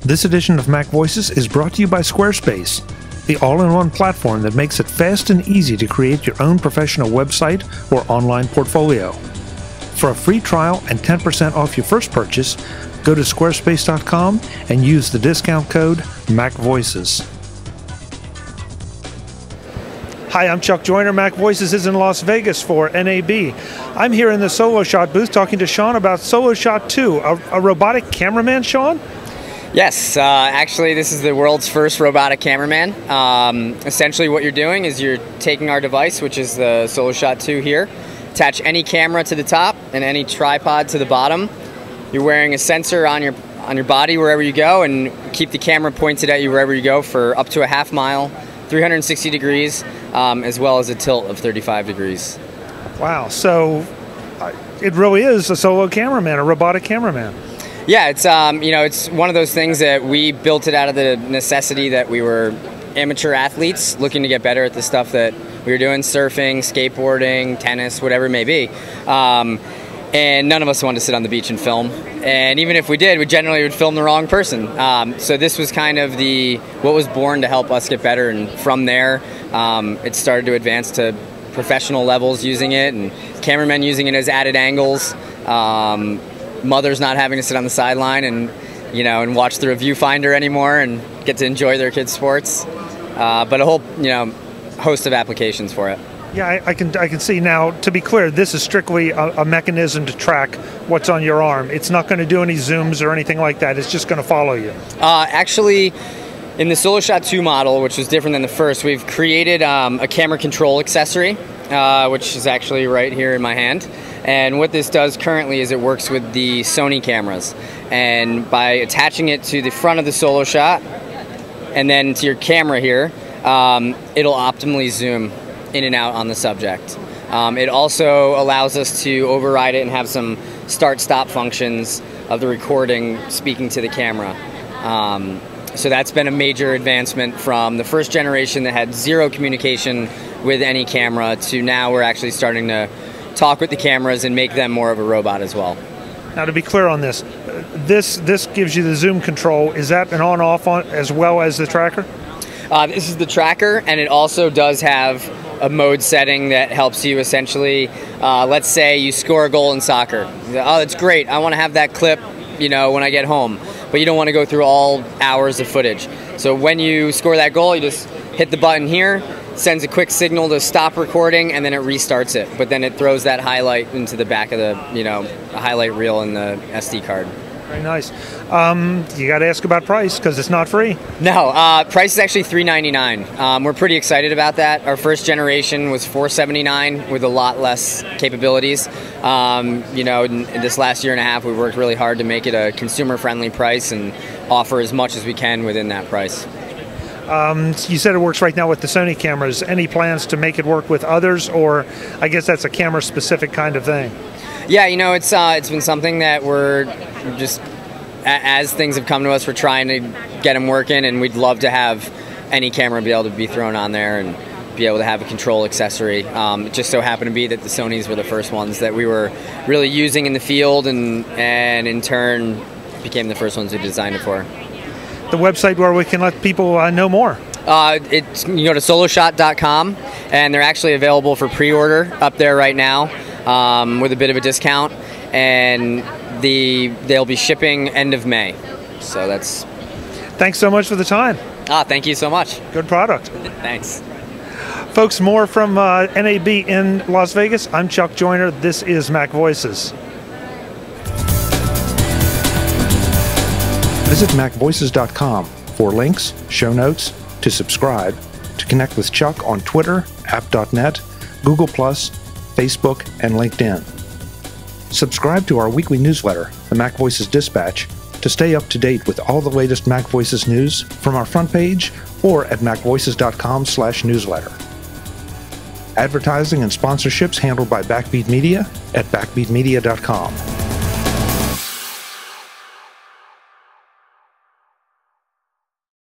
This edition of Mac Voices is brought to you by Squarespace, the all-in-one platform that makes it fast and easy to create your own professional website or online portfolio. For a free trial and 10% off your first purchase, go to squarespace.com and use the discount code MacVoices. Hi, I'm Chuck Joyner. Mac Voices is in Las Vegas for NAB. I'm here in the SOLOSHOT booth talking to Sean about SOLOSHOT 2, a robotic cameraman, Sean? Yes, actually this is the world's first robotic cameraman. Essentially what you're doing is you're taking our device, which is the SOLOSHOT 2 here, attach any camera to the top and any tripod to the bottom. You're wearing a sensor on your body wherever you go, and keep the camera pointed at you wherever you go for up to a half mile, 360 degrees, as well as a tilt of 35 degrees. Wow, so it really is a solo cameraman, a robotic cameraman. Yeah, it's it's one of those things that we built it out of the necessity that we were amateur athletes looking to get better at the stuff that we were doing: surfing, skateboarding, tennis, whatever it may be. And none of us wanted to sit on the beach and film. And even if we did, we generally would film the wrong person. So this was kind of what was born to help us get better. And from there, it started to advance to professional levels using it, and cameramen using it as added angles. Mothers not having to sit on the sideline and watch the viewfinder anymore and get to enjoy their kids' sports. But a whole host of applications for it. Yeah, I can see now. To be clear, this is strictly a mechanism to track what's on your arm. It's not going to do any zooms or anything like that. It's just going to follow you. Actually, in the SOLOSHOT 2 model, which was different than the first, we've created a camera control accessory, which is actually right here in my hand. And what this does currently is it works with the Sony cameras. And by attaching it to the front of the SOLOSHOT and then to your camera here, it'll optimally zoom in and out on the subject. It also allows us to override it and have some start-stop functions of the recording speaking to the camera. So that's been a major advancement from the first generation that had zero communication with any camera to now we're actually starting to talk with the cameras and make them more of a robot as well. Now, to be clear on this, this gives you the zoom control. Is that an on-off as well as the tracker? This is the tracker, and it also does have a mode setting that helps you essentially, let's say you score a goal in soccer. Oh, that's great. I want to have that clip, when I get home. But you don't want to go through all hours of footage. So when you score that goal, you just hit the button here, sends a quick signal to stop recording, and then it restarts it. But then it throws that highlight into the back of the, a highlight reel in the SD card. Very nice. You got to ask about price because it's not free. No, price is actually $399. We're pretty excited about that. Our first generation was $479 with a lot less capabilities. In this last year and a half, we worked really hard to make it a consumer-friendly price and offer as much as we can within that price. You said it works right now with the Sony cameras. Any plans to make it work with others, or I guess that's a camera-specific kind of thing? Yeah, it's been something that we're just, as things have come to us, we're trying to get them working, and we'd love to have any camera be able to be thrown on there and be able to have a control accessory. It just so happened to be that the Sonys were the first ones that we were really using in the field, and in turn became the first ones we designed it for. The website where we can let people know more? You go to soloshot.com, and they're actually available for pre-order up there right now with a bit of a discount, and they'll be shipping end of May. So that's. Thanks so much for the time. Thank you so much. Good product. Thanks. Folks, more from NAB in Las Vegas. I'm Chuck Joyner. This is Mac Voices. Visit MacVoices.com for links, show notes, to subscribe, to connect with Chuck on Twitter, app.net, Google+, Facebook, and LinkedIn. Subscribe to our weekly newsletter, the Mac Voices Dispatch, to stay up to date with all the latest Mac Voices news from our front page or at macvoices.com/newsletter. Advertising and sponsorships handled by Backbeat Media at backbeatmedia.com.